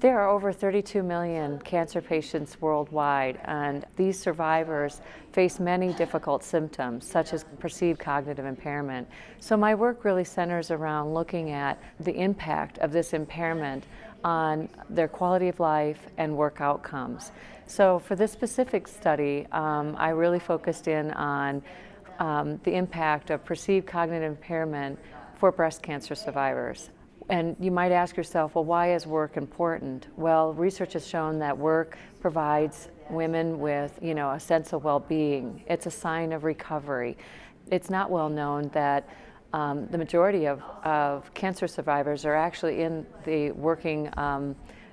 There are over 32 million cancer patients worldwide, and these survivors face many difficult symptoms, such as perceived cognitive impairment. So my work really centers around looking at the impact of this impairment on their quality of life and work outcomes. So for this specific study, I really focused in on the impact of perceived cognitive impairment for breast cancer survivors. And you might ask yourself, well, why is work important? Well, research has shown that work provides women with, a sense of well-being. It's a sign of recovery. It's not well known that the majority of cancer survivors are actually in the working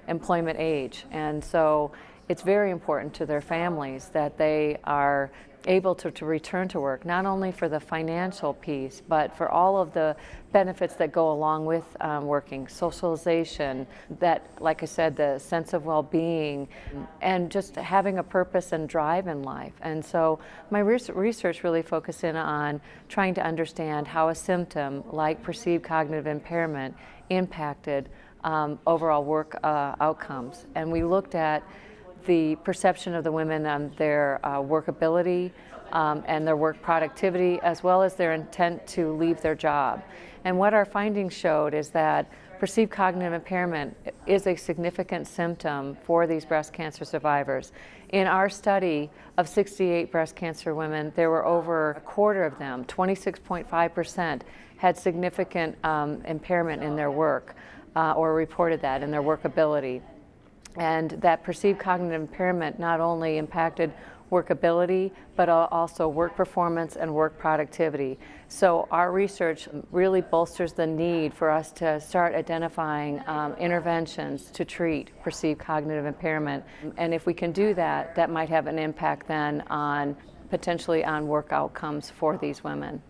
employment age. And so it's very important to their families that they are able to return to work, not only for the financial piece, but for all of the benefits that go along with working, socialization, that, like I said, the sense of well-being, and just having a purpose and drive in life. And so my research really focused in on trying to understand how a symptom like perceived cognitive impairment impacted overall work outcomes. And we looked at the perception of the women on their workability and their work productivity, as well as their intent to leave their job. And what our findings showed is that perceived cognitive impairment is a significant symptom for these breast cancer survivors. In our study of 68 breast cancer women, there were over a quarter of them, 26.5%, had significant impairment in their work or reported that in their workability. And that perceived cognitive impairment not only impacted workability, but also work performance and work productivity. So our research really bolsters the need for us to start identifying interventions to treat perceived cognitive impairment. And if we can do that, that might have an impact then on potentially on work outcomes for these women.